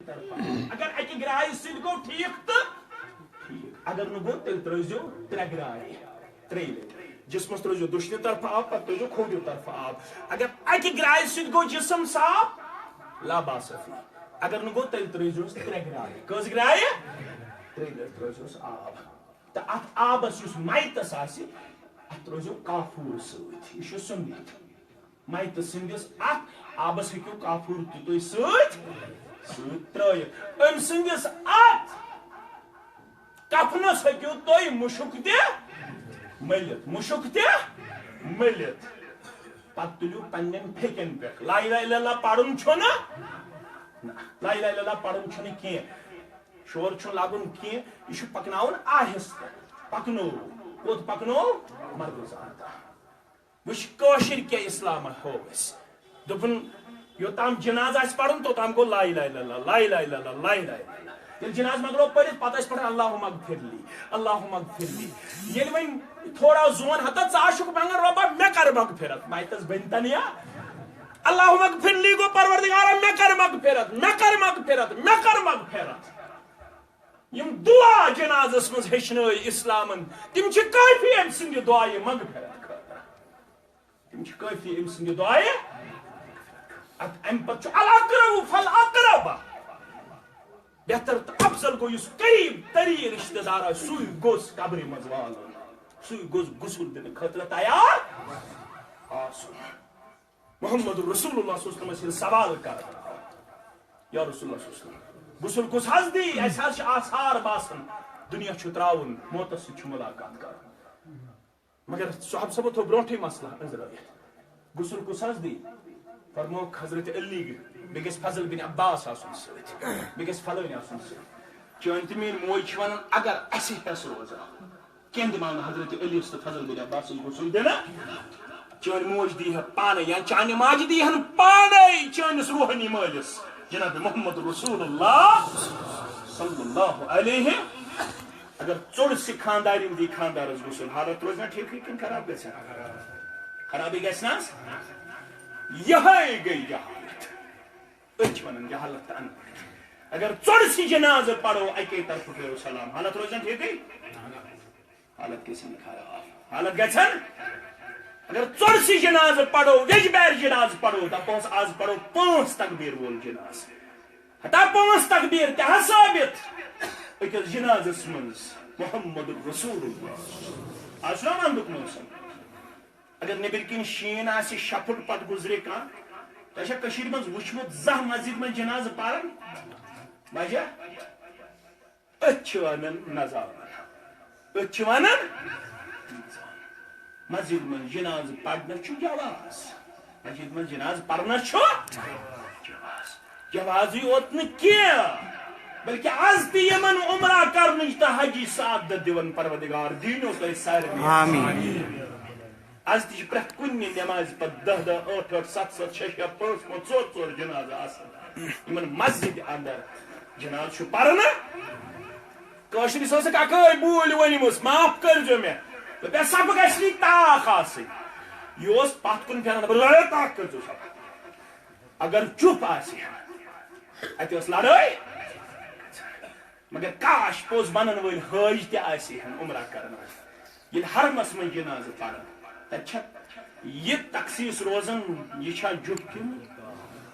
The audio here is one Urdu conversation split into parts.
اگر اکی گرائی سید گو ٹھیک تو ٹھیک اگر نہ گو تیل ترزیو ترے گرائی ترے جسمس ترزیو دشنی طرف آب پتہ ترزیو کھوڑیو طرف آب اگر اکی گرائی سید گو جسم صاف لا باسفی اگر نہ گو تیل ترزیو ترے گرائی کس گرائی ترے ترزیو آب تو ات آبس یس مائتس آسی ات ترزیو کافور سۭتۍ یہ چھُ سنت مائتس سندس ات آبس ہیکو کافور تہ تُہۍ سۭتۍ ترٲیِتھ أمۍ سٕنٛدِس ات کفنس ہیکو تُہۍ مُشُک تہِ مٔلِتھ مُشُک تہِ مٔلِتھ پتہٕ تُلِو پننٮ۪ن پھیکٮ۪ن پٮ۪ٹھ لا اِلہَ اِلَّا اللہ پرُن چھُنہٕ لا اِلہَ اِلَّا اللہ پرُن چھُنہٕ کینٛہہ شور چھُنہٕ لاگُن کینٛہہ یہِ چھُ پکناوُن آہستہٕ پکنو کوٚت پکنو مردُزان تام وٕچھ کٲشِر کیٛاہ اِسلامہ ہوو اَسہِ دوٚپُن یوٚتام جناز آسہِ پرُن توٚتام گوٚو لا اِلہَ اِلَّا اللہ لا اِلہَ اِلَّا اللہ لا اِلہَ اِلَّا اللہ ییٚلہِ جناز مۄکلو پٔرِتھ پتہٕ ٲسۍ پڑھان اللہُمَ اغفِرلی اللہُمَ اغفِرلی ییٚلہِ وۄنۍ تھوڑا زون ہتا ژٕ آسُکھ منٛگان رۄبا مےٚ کر مغفرت مایتس بٔنۍتن یا اللہُمَ اغفِرلی گوٚو پروردگارا مےٚ کر مغفرت مےٚ کر مغفرت مےٚ کر مغفرت یم دعا جنازس منٛز ہیٚچھنٲے اسلامن تِم چھِ کٲفی أمۍ سٕنٛدِ دعایہِ مغفرت خٲطرٕ تِم چھِ کٲفی أمۍ سٕنٛدِ دعایہِ امہِ پتہٕ چھُ الاقرب فالاقرب بہتر تہٕ افضل گوٚو یُس قریٖب تریٖن رشتہٕ دار آسہِ سُے گوٚژھ قبرِ منٛز والُن سُے گوٚژھ غسل دِنہٕ خٲطرٕ تیار آسُن محمد رسول اللہ صلی اللہ علیہ وسلم سوال کران یا رسول اللہ صلی اللہ علیہ وسلم غسل کُس حظ دی اَسہِ حظ چھِ آثار باسان دُنیا چھُ تراوُن موتس سۭتۍ چھُ مُلاقات کرُن مگر صحابہ صٲبو تھوٚو برونٛٹھٕے مسلہٕ أنٛزرٲیِتھ غسل کُس حظ دی فرمووُکھ حضرت علی بیٚیہِ گژھِ فضل بن عباس آسُن سۭتۍ بیٚیہِ گژھِ فلٲنۍ آسُن سۭتۍ چٲنۍ تہِ میٛٲنۍ موج چھِ ونان اگر اَسہِ ہٮ۪س روزان کیٚنٛہہ دِماو نہٕ حضرت علیَس تہٕ فضل بن عباسس غسل دِنہٕ چٲنۍ موج دی ہے پانے یا چانہِ ماجہِ دی ہن پانے چٲنِس روحانی مٲلِس جناب محمد رسول اللہ صلی اللہ علیہ اگر ژوٚر سہِ خاندارٮ۪ن دی خاندارس غسل حالت روزِ نا ٹھیٖکھٕے کِنہٕ خراب گژھِ خرابٕے گژھِ نہ حظ یہے گئی جہالت أسۍ چھِ ونان جہالت تہٕ ان پڑھ اگر ژوٚر سہِ جنازٕ پرو اکے طرفہٕ کٔرِو سلام حالت روزِ نا ٹھیٖکھٕے حالت گژھن خراب حالت گژھن اگر ژوٚر سہِ جنازٕ پرو ویجبیر جنازٕ پرو دپہوس آز پرو 5 تکبیر وول جنازٕ ہتا 5 تکبیر تہِ حظ ثٲبت أکِس جنازس منٛز محمد رسول اللہ آز چھُنہ ونٛدُک موسم اگر نیبر کن شین آسہِ شفٹ پتہٕ گُزرِ کانٛہہ تۄہہِ چھا کٔشیٖرِ منٛز وٕچھمُت زانٛہہ مسجد منٛز جنازٕ پران وجہ أسۍ چھِ ونان نظارٕ أسۍ چھِ ونان مسجد منٛز جنازٕ پرنس چھُ جواز مسجد منٛز جنازٕ پرنس چھُ جوازٕے یوت نہٕ کینٛہہ بلکہِ آز تہِ یِمن عمرہ کرنٕچ تہٕ حجی سعادت دِوان پروردگار دیٖنو تۄہہِ سارنٕے آز تہِ چھِ پرٛٮ۪تھ کُنہِ نٮ۪مازِ پتہٕ 10 10 8 8 7 7 6 6 5 5 4 4 جنازٕ آسان یِمن مسجد اندر جنازٕ چھُ پرنہٕ کٲشرِس ٲسٕکھ اکٲے بوٗلۍ ؤنمٕژ معاف کٔرزیو مےٚ دوٚپے سبہٕ گژھِ نہٕ تاخ آسٕنۍ یہِ اوس پتھ کُن پھیران دپان تاخ کٔرزیو سبہٕ اگر چُپ آسہِ اتہِ ٲس لڑٲے مگر کاش پوٚز ونن وٲلۍ حٲج تہِ آسہِ ہن عمرہ کران ییٚلہِ حرمس منٛز جنازٕ پران تتہِ چھا یہِ تخصیٖص روزان یہِ چھا جُپ کِنہٕ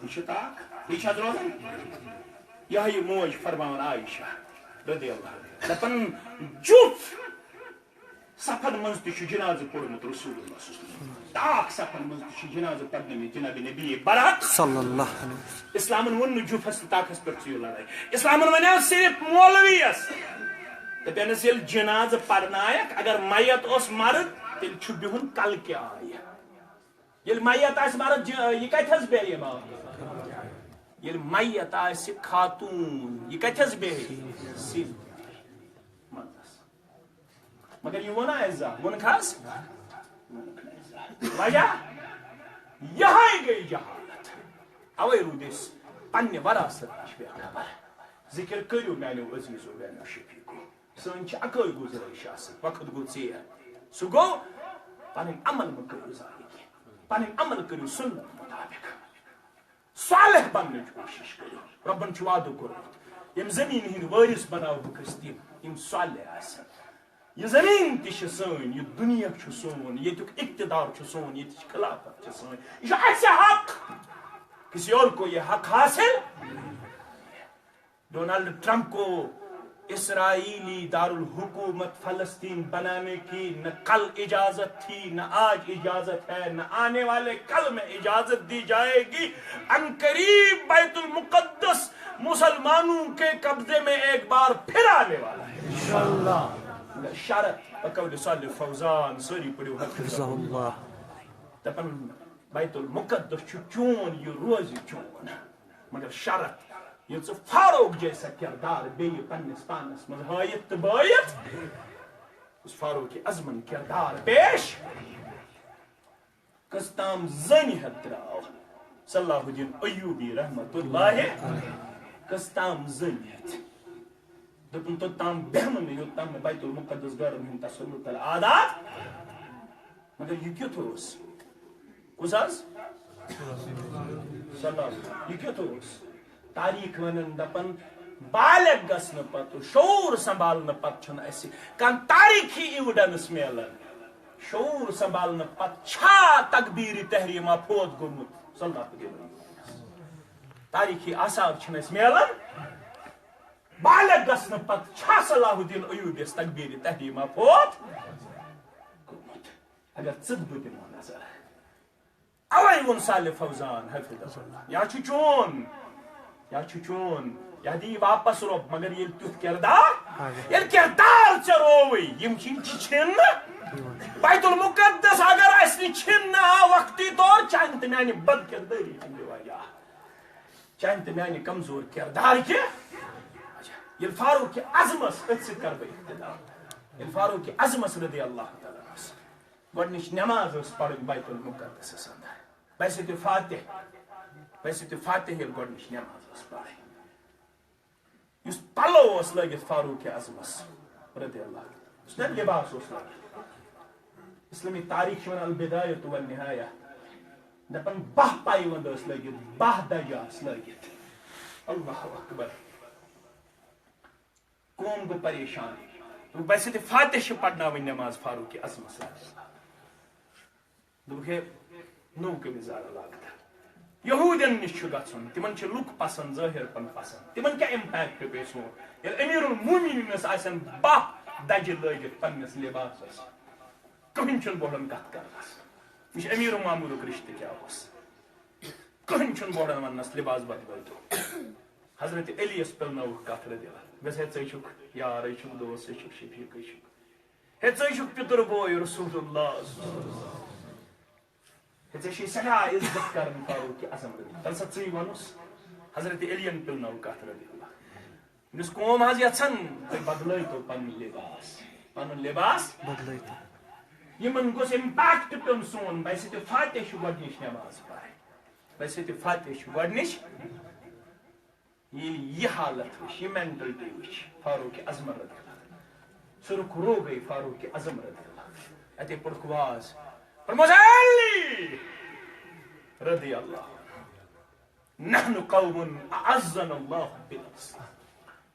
یہِ چھُ تاخ یہِ چھا روزان یہے موج فرماوان عایشہ رضی اللہ دپان جُپ صفن منٛز تہِ چھُ جنازٕ پوٚرمُت رسول اللہ صلی اللہ علیہ وسلم تاخ صفن منٛز تہِ چھُ جنازٕ پرنٲومٕتۍ جناب نبی برحق صلی اللہ علیہ وسلم اسلامن ووٚن نہٕ جُپس تہٕ تاخس پٮ۪ٹھ ژٕیِو لڑٲے اسلامن ونیو صرف مولویس دپیٚنس ییٚلہِ جنازٕ پرنایکھ اگر میت اوس مرد تیٚلہِ چھُ بِہُن کلکہِ آیہِ ییٚلہِ میت آسہِ مرد یہِ کتہِ حظ بیٚہہِ ییٚلہِ میت آسہِ خاتوٗن یہِ کتہِ حظ بیٚہہِ سیٖدٕ منٛزس مگر یہِ ووٚنا اَسہِ زانٛہہ ووٚنکھ حظ وجہ یہے گٔے جہالت اوے روٗدۍ أسۍ پننہِ وراثت نِش بے خبر ذِکر کٔرِو میانیو عزیٖزو میانیو شفیٖقو سٲنۍ چھِ اکٲے گُزٲرِش آسان وقت گوٚو ژیر سُہ گوٚو پنٕنۍ عمل مہٕ کٔرِو ضایع کینٛہہ پنٕنۍ عمل کٔرِو سُنت مطابق صالح بننٕچ کوٗشِش کٔرِو رۄبن چھُ وعدٕ کوٚرمُت یِم زٔمیٖن ہٕنٛدۍ وٲرِث بناو بہٕ کٔژ تِم یِم صالح آسن یہ زمین تہِ چھِ سٲنۍ یہ دُنیا چھُ سون ییٚتیُک اقتدار چھُ سون ییٚتِچ خلافت چھِ سٲنۍ یہ چھُ اَسہِ حق کسی اور کو یہ حق حاصل ڈونلڈ ٹرمپ کو اسرائیلی دارالحکومت فلسطین بنانے کی نہ کل اجازت تھی نہ آج اجازت ہے نہ آنے والے کل میں اجازت دی جائے گی عنقریب بیت المقدس مسلمانوں کے قبضے میں ایک بار پھر آنے والا ہے انشاءاللہ شرط بقول صالح فوزان سوری پڑھو حفظہ اللہ دپن بیت المقدس چھُ چون یہ روزِ چون مگر شرط یہ ژٕ فاروق جیسا کردار بیٚیہِ پننس پانس منٛز ہٲیِتھ تہٕ بٲیِتھ اس فاروق اعظمن کردار پیش کٔژ تام زٔنۍ ہٮ۪تھ درٛاو صلاح الدین ایوبی رحمت اللہ کٔژ تام زٔنۍ ہٮ۪تھ دوٚپُن توٚتام بیٚہمہٕ نہٕ یوٚتام نہٕ بیت المقدس گرن ہُنٛد تسلط العادات مگر یہ کیُتھ اوس کُس حظ صلاح یہ کیُتھ اوس تاریخ ونن دپن بالغ گژھنہٕ پتہٕ شعور سنبھالنہٕ پتہٕ چھُنہٕ اَسہِ کانٛہہ تاریخی ایویڈنس میلان شعور سنبھالنہٕ پتہٕ چھا تکبیٖر تحریٖمہ فوت گوٚمُت صلاح تاریخی آثار چھِنہٕ اَسہِ میلان بالغ گژھنہٕ پتہٕ چھا صلاح الدین ایوبیس تکبیٖر تحریٖمہ فوت گوٚمُت اگر ژٕ بہٕ دِمو نظر اوے ووٚن صالح فوزان حفظہ اللہ یا چھُ چون یا چھُ چون یا دی واپس رۄب مگر ییٚلہِ تیُتھ کردار ییٚلہِ کردار ژےٚ رووٕے یِم چھِنہٕ بیت المقدس اگر اَسہِ نہٕ چھِنہٕ آو وقتی طور چانہِ تہٕ میانہِ بد کردٲری ہٕنٛدِ وجہ چانہِ تہٕ میانہِ کمزور کردار کہِ ییٚلہِ فاروق اعظمس أتھۍ سۭتۍ کرٕ بہٕ اقتدا ییٚلہِ فاروق اعظمس رضی اللہ تعالیٰ عنہس گۄڈنِچ نٮ۪ماز ٲس پرٕنۍ بیت المقدسس اندر بحثیتِ فاتح ییٚلہِ گۄڈنِچ نٮ۪ماز ٲس پرٕنۍ یُس پلو اوس لٲگِتھ فاروق اعظمس رضی اللہ یُس نہ لباس اوس لٲگِتھ اسلامی تاریخ چھِ ونان البدایۃ والنہایہ دپان 12 پایونٛد ٲس لٲگِتھ 12 دجہِ آسہٕ لٲگِتھ اللہ اکبر قوم گوٚو پریشان بحثیتِ فاتح چھِ پرناوٕنۍ نٮ۪ماز فاروق اعظمس دوٚپُکھ ہے نوٚو قمیٖض لاگہٕ یہوٗدین نِش چھُ گژھُن تِمن چھِ لُکھ پسنٛد ظٲہِر پن پسنٛد تِمن کیٛاہ امپیکٹ پیٚیہِ سون ییٚلہِ امیٖر الموٗمِنیٖنس آسن 12 دجہِ لٲگِتھ پننِس لباسس کٕہٕنۍ چھُنہٕ بوڑن کتھ کرنس یہِ چھُ امیر معموٗلُک رشتہٕ کیٛاہ اوس کٕہٕنۍ چھُنہٕ بوڑن وننس لباس بدلٲیتو حضرت علی یس پِلنٲوٕکھ کتھ رضی اللہ ویسے ژٕ چھُکھ یار ژٕ چھُکھ دوست ژٕ چھُکھ شفیٖق ہے ژٕ چھُکھ پِتُر بوے رسول اللہ ژےٚ چھے سٮ۪ٹھاہ عزت کران فاروق اعظم رضی تَلہٕ سا ژٕے وَنُس حضرت علیَن پِلنٲو کتھ رضی اللہ یُس قوم حظ یژھان تُہۍ بدلٲیتو پنُن لباس بدلٲیتو یِمن گوٚژھ امپیکٹ پیوٚن سون بحثیتِ فاتح چھُ گۄڈنِچ نٮ۪ماز پرٕنۍ بحثیتِ فاتح چھُ گۄڈنِچ ییٚلہِ یہِ حالت وٕچھ یہِ مینٹلٹی وٕچھ فاروق اعظم رضی اللہ سُرُخ رو گٔے فاروق اعظم رضی اللہ اتے پوٚرُکھ واز علی رضی اللہ نحن قوم اعزنا اللہ بالاسلام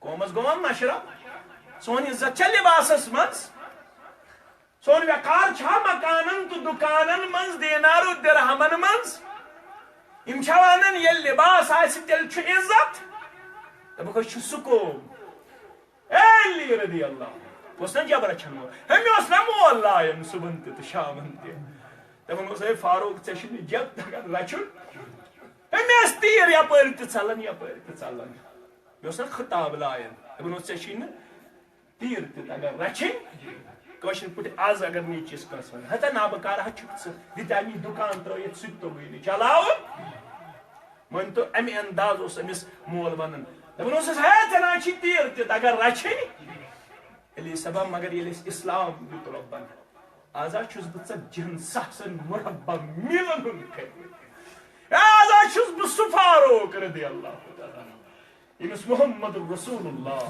قومس گوٚو مشرف سون عزت چھا لباسس منٛز سون وقار چھا مکانن تہٕ دُکانن منٛز دینارو درہمن منٛز یِم چھا ونان ییٚلہِ لباس آسہِ تیٚلہِ چھُ عزت دوٚپُکھ أسۍ چھُ سُہ قوم علی رضی اللہ اوس نا جب رچھن وول مےٚ اوس نا مول لاین صبحن تہِ تہٕ شامن تہِ دپان اوس ہے فاروق ژےٚ چھُنہٕ جب تگان رچھُن مےٚ ٲس تیٖر یپٲرۍ تہِ ژلان یپٲرۍ تہِ ژلان مےٚ اوس نا خطاب لاین دپان اوس ژےٚ چھُے نہٕ تیٖر تہِ تگان رچھِنۍ کٲشِر پٲٹھۍ آز اگر نیچوِس کٲنٛسہِ ونہِ ہتا نابکار ہا چھُکھ ژٕ دِتیٛا مےٚ دُکان ترٲیِتھ سُہ تہِ توٚگُے نہٕ چلاوُن مٲنۍتو امہِ انداز اوس أمِس مول ونان دپان اوسُس ہے ژےٚ نہ چھُے تیٖر تہِ تگان رچھِنۍ علی صبا مگر ییٚلہِ اَسہِ اسلام دیُت رۄبن آز حظ چھُس بہٕ ژےٚ جنساسن مربع میٖلن ہُنٛد کٔرمٕتۍ آز حظ چھُس بہٕ سُہ فاروق رضی اللہ تعالیٰ ییٚمِس محمد رسول اللہ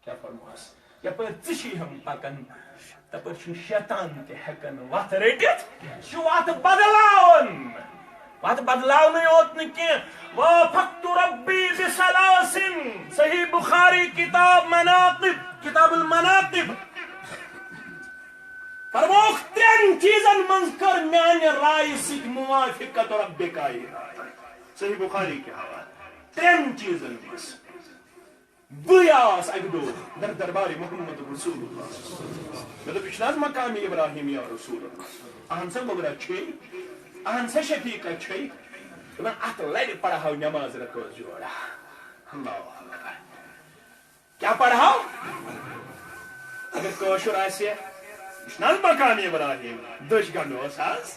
کیٛاہ فرموہس یپٲرۍ ژٕ چھی ہم پکان تپٲرۍ چھُنہٕ شیطان تہِ ہٮ۪کان وتھ رٔٹِتھ چھُ وتھ بدلاوان پتہ بدلاونی یوت نہ کی وافقت ربی بسلاسن صحیح بخاری کتاب مناقب کتاب المناقب فرموخ ترین چیزن من کر میان رائے سک موافقت ربک آئی صحیح بخاری کے حوالے ترین چیزن بس بیاس اگدو در دربار محمد رسول اللہ مطلب اشناز مقامی ابراہیم یا رسول اللہ اہن سا گبرہ چھے اہن سا شفیقہ چھے من ات لڑ پڑھاو نماز رکھو جوڑا اللہ اکبر کیا پڑھاو اگر کوشر آسیا اشناز مقامی ابراہیم دش گنڈو اساس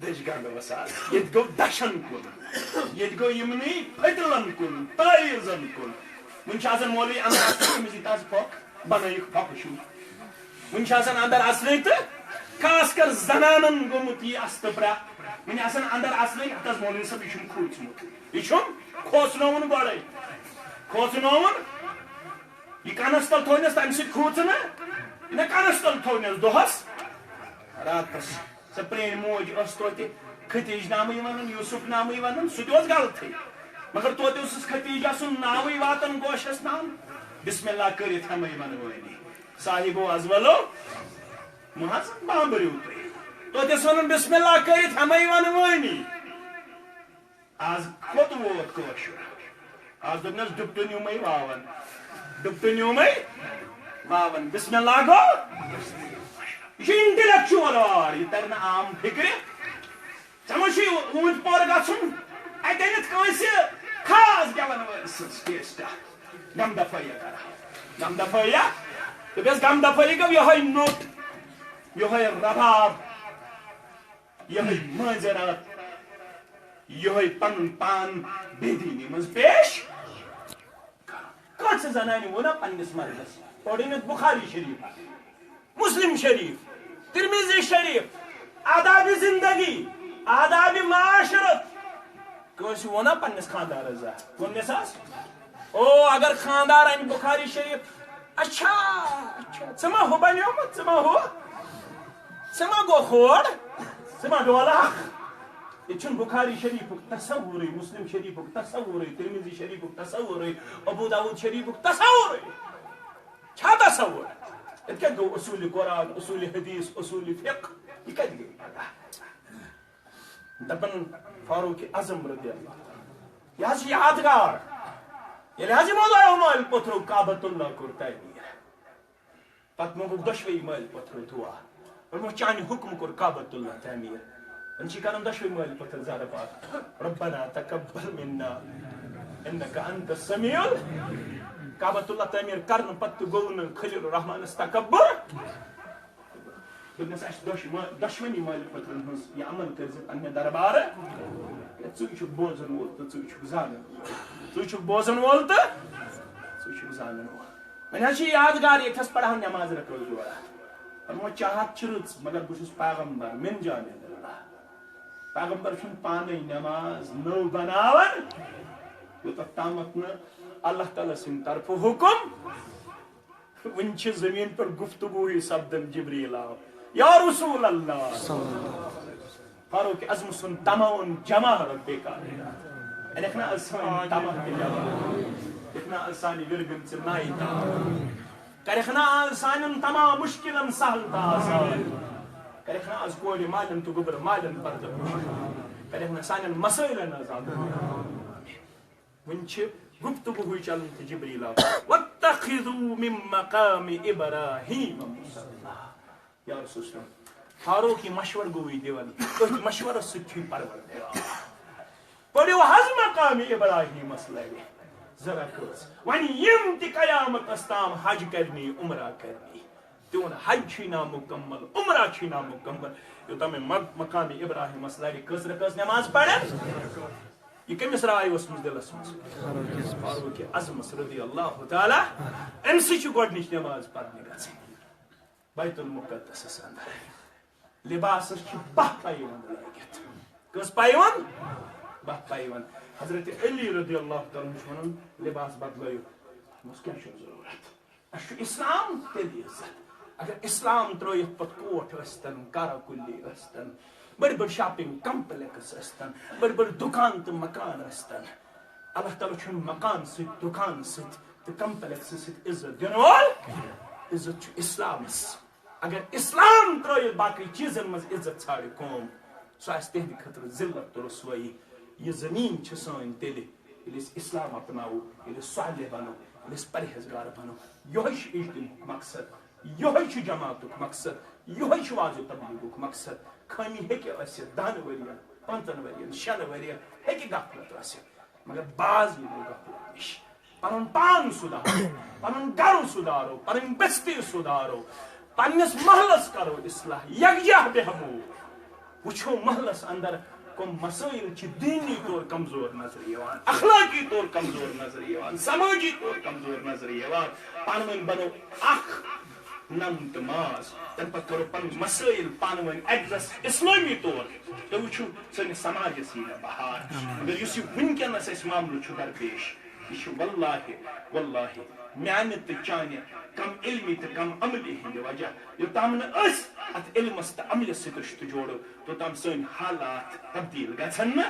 دش گنڈو اساس یہ گو دشن کن یہ گو یمنی پھٹلن کن تائزن کن ون آسان مولوی اندر اصل تاز پھک بنائک پھک شو ون آسان اندر اصل تو خاص کر زنانن گومت یہ استبرا ون آسان اندر اصل تاز مولوی صاحب یہ کھوچمت یہ کھوچنون گوڑے کھوچنون یہ کنس تل تھونس تمہ سۭتۍ کھوژنا نہ کنس تل تھونس دۄہس راتس سۄ پرٛٲنۍ موج ٲس توتہِ ختیج نامٕے ونان یوسف نامٕے ونان سُہ تہِ اوس غلطٕے مگر توتہِ اوسُس ختیجہ سُنٛد ناوٕے واتان گوشس نام بسم اللہ کٔرِتھ ہمے ونوٲنی صاحبو ازولو مہاز بامبریو تُہۍ توتہِ ٲس ونان بسم اللہ کٔرِتھ ہمے ونوٲنی آز کوٚت ووت کٲشُر آز دوٚپنس ڈُپٹہٕ واون ڈُپٹہٕ نیوٗمٕے واون بسم اللہ گو یہ انٹلیکچوئل اور یہ تر عام فکر ژے اوٗنٛتۍ پور گژھُن اتینتھ کٲنٛسہِ خاص گٮ۪ون وٲلۍ ٹیسٹا غم دفٲیہ کران غم دفٲیہ دپیس غم دفٲیی گوٚو یِہوے نوٚٹ یِہوے رباب یِہوے مٲنزرات یِہوے پنُن پان بےدیٖنی منٛز پیش کٲنٛسہِ زنانہِ ووٚنا پننِس مردس پٔرِنکھ بخاری شریف مسلم شریف ترمذی شریف آداب زندگی آداب معاشرت کٲنٛسہِ ووٚنا پننِس خاندارس زا ووٚننس حظ او اگر خاندار انہِ بخاری شریف اچھا اچھا ژٕ ما ہُہ بنیومُت ژٕ ما ہُہ ژٕ ما گوٚو کھوڑ ژٕ ما ڈولکھ یہ چھُنہٕ بخاری شریفُک تصورٕے مسلم شریفُک تصورٕے ترمذی شریفُک تصورٕے ابو داؤد شریفُک تصورٕے چھا تصور اتھ کیا گو اصول قرآن اصول حدیث اصول فقہ یہ کتھ گئی پتہ دپن فاروق اعظم رضی اللہ یہ حظ یادگار ییٚلہِ حظ یِمو دۄیو مٲلۍ پوٚتھرو کعبۃ اللہ کوٚر تعمیٖر پتہٕ موٚنگُکھ دۄشوٕے مٲلۍ پوٚتھرو دُعا دوٚپمَکھ چانہِ حُکم کوٚر کعبۃ اللہ تعمیٖر وۄنۍ چھِ کران دۄشوٕے مٲلۍ پوٚتھر زارٕ پاک ربنا تقبل منا انک انت السمیع کعبۃ اللہ تعمیٖر کرنہٕ پتہٕ گوٚو نہٕ خلیل الرحمانس تکبر دوٚپنس اسہِ دۄشوٕنی مٲلۍ پوٚتھرن ہٕنٛز یہِ عمل کٔرۍ زِ پننہِ دربارٕ ژٕ چھُکھ بوزن وول تہٕ ژٕ چھُکھ زانن وول ژٕ چھُکھ بوزن وول تہٕ ژٕ چھُکھ زانن وول وۄنۍ حظ چھِ یادگار ییٚتھس پرہاو نماز رکھو جوڑا فرمو چاہت چھِ رٕژ مگر بہٕ چھُس پیغمبر من جانِ اللہ پیغمبر چھُنہٕ پانے نماز نٔو بناوان یوٚتتھ تامتھ نہٕ اللہ تعالیٰ سٕنٛدِ طرفہٕ حُکم وٕنہِ چھِ زٔمیٖن پٮ۪ٹھ گفتگوٗے سپدان جبریٖل آو یا رسول اللہ فاروق اعظم سُنٛد تمام جمع رۄپے کالہٕ انکھ نہ آز سٲنۍ تمام تہِ جمع دِکھ نہ آز سانہِ وِرگن ژٕ نایہِ تام کرکھ نہ آز سانٮ۪ن تمام مُشکِلن سہل تہٕ آسان کرکھ نہ آز کورِ مالٮ۪ن تہٕ گوٚبر مالٮ۪ن پردٕ کرکھ نہ سانٮ۪ن مسٲیلن آز وٕنہِ چھِ گفتگوٗ چلان تہٕ جبریٖل آو واتخذوا من مقام ابراہیم مصلی یا رسول اللہ فاروق یہ مشور گوئی دیوان أتھۍ مشورس سۭتۍ چھُے پروردگار پٔرِو حظ مقام ابراہیمس لرِ ذرا کٔژ وۄنۍ یِم تہِ قیامتس تام حج کرنی عمرہ کرنی تِہُنٛد حج چھُے نامُکمل عمرہ چھُے نامُکمل یوٚتام مقام ابراہیمس لرِ کٔژ رکعت نماز پرن یہ کمس رائے اوسمُت دلس منٛز فاروق اعظمس رضی اللہ تعالیٰ امہِ سۭتۍ چھُ گۄڈنِچ نماز پرنہِ گژھٕنۍ بیت المقدسس اندر لباسس چھِ بہہ پیوند لٲگِتھ کٔژ پیوند بہہ پیوند حضرت علی رضی اللہ تعالیٰ چھُ ونان لباس بدلٲیِو دوٚپمس کیٛاہ چھُ ضروٗرت اسہِ چھُ اسلام تیٚلہِ عزت اگر اسلام ترٲیِتھ پتہٕ کوٹھ ٲسۍتن کارا کُلی ٲسۍتن بڑ بڑ شاپنگ کمپلیکس استن بڑ بڑ دکان تو مکان استن اللہ تعالیٰ چھن مکان ست دکان ست تو کمپلیکس ست عزت دن وول عزت چھ اسلامس اگر اسلام ترٲیِتھ باقی چیزن مز عزت ژھانڈِ قوم سُہ آسہِ تہنٛدِ خٲطرٕ ذلت تہٕ رسوایی یہ زمین چھ سٲنۍ تیٚلہِ ییٚلہِ أسۍ اسلام اپناوو ییٚلہِ أسۍ صالح بنو ییٚلہِ أسۍ پرہیزگار بنو یہوے چھُ اجتماعُک مقصد یہوے چھُ جماعتُک مقصد یہوے چھُ واضح تبلیغُک مقصد خٲمی ہیٚکہِ ٲسِتھ 10 ؤرین 15 ؤرین 6 ؤرین ہیٚکہِ غفلت ٲسِتھ مگر باز یِمو غفلت نِش پنُن پان سُدارو پنُن گرٕ سُدارو پنٕنۍ بستی سُدارو پننس محلس کرو اصلاح یکجا بیہمو وچھو محلس اندر کم مسائل چھ دینی طور کمزور نظر یوان اخلاقی طور کمزور نظر یوان سماجی طور کمزور نظر یوان پان ون بنو اخ نم تو ماز تم پتہ کرو پن مسائل پان ون ایڈریس اسلامی طور تو وچھو سن سماجس یہ بہار مگر اس ونکس اس معاملہ چھ درپیش یہ واللہ واللہ میانہ تو چانہ کم علمی تو کم عملی ہند وجہ یوتام نس ات علمس تو عملس ست جوڑو توتام سن حالات تبدیل گھن نا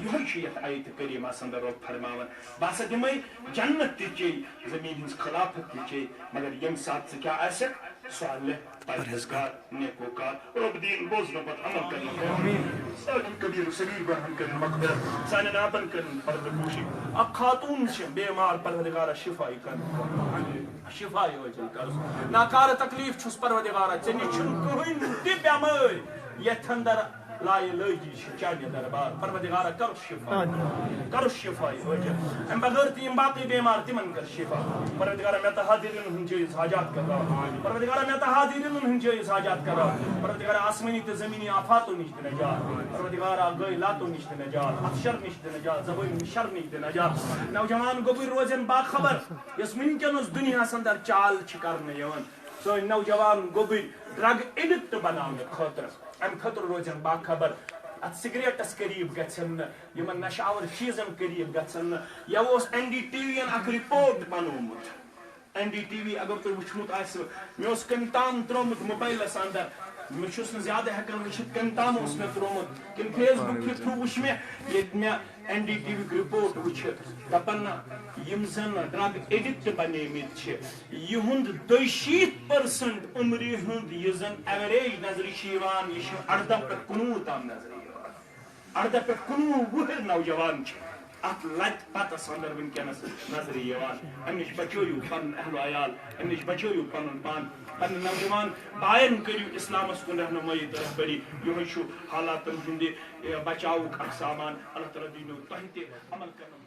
یہ یت آیت کریمہ اندر رب فرماون بہسا دمے جنت تہ چی زمین ہز خلافت تہ چی مگر یم سات ژٕ کیاہ آسکھ صالح پرہیزگار نیکوکار رب دین بوزن پتہ عمل کرن سٲلِم کبیر صغیر گناہن کرن مغفرت سانٮ۪ن آبن کرن پردٕ پوشی اکھ خاتون چھ بیمار پروردگارا شفائی کرن شفائی عاجل کرس ناکار تکلیف چھس پروردگارا ژےٚ نِش چھُنہٕ کٕہٕنۍ تہِ بٮ۪مٲرۍ یتھ اندر لایہِ لٲگی چھ چانہِ دربار پروردگارا کرس شفائی عاجل امہِ بغٲر تہِ یِم باقٕے بیمار تِمن کر شفا پروردگارا مےٚ تہٕ حاضریٖنن ہٕنٛدۍ جٲیِز حاجات کرناو پروردگارا مےٚ تہٕ حاضریٖنن ہٕنٛدۍ جٲیِز حاجات کرناو پروردگارا آسمٲنی تہٕ زمینی آفاتو نِش دِ نجات پروردگارا غٲیلاتو نِش دِ نجات افشر نِش دِ نجات زبٲنی شر نِش دِ نجات نوجوان گوٚبٕرۍ روزن باخبر یۄس وٕنکیٚنس دُنیاہس اندر چال چھِ کرنہٕ یِوان سٲنۍ نوجوان گوٚبٕرۍ ڈرگ ایڈکٹ بناونہٕ خٲطرٕ امہِ خٲطرٕ روزن باخبر ات سگریٹس قریب گژھن یمن نشاور چیزن قریب گژھن یا اوس NDTV اکھ رپورٹ بنومُت NDTV اگر تُہۍ وٕچھمُت آسہِ مےٚ اوس کٔمۍ تام ترٛوومُت موبایلس اندر میں چھُس نہٕ زیادٕ ہٮ۪کان وٕچھِتھ کٔمۍ تام اوس مےٚ ترٛوومُت کِنہٕ فیس بُک کہِ تھرٛوٗ وٕچھ مےٚ ییٚتہِ مےٚ NDTV یُک رِپورٹ وٕچھِتھ دپان یِم زن ڈرگ ایڈکٹ بنیمٕتۍ چھِ یِہُنٛد 62% عمرِ ہُنٛد یُس زن ایوریج نظرِ چھِ یِوان یہِ چھُ 18 پٮ۪ٹھ 19 تام نظرِ یِوان 18 پٮ۪ٹھ 19 وُہٕرۍ نوجوان چھِ ات لتہِ پتس اندر ونکیٚنس نظرِ یِوان امہِ نِش بچٲیِو پنُن اہل عیال امہِ نِش بچٲیِو پنُن پان پنٕنۍ نوجوان باین کٔرِو اسلامس کُن رہنمٲیی تہٕ رہبری یِہوے چھُ حالاتن ہٕنٛدِ بچاوُک اکھ سامان اللہ تعالیٰ دِیِنو تۄہہِ تہِ عمل کرنہٕ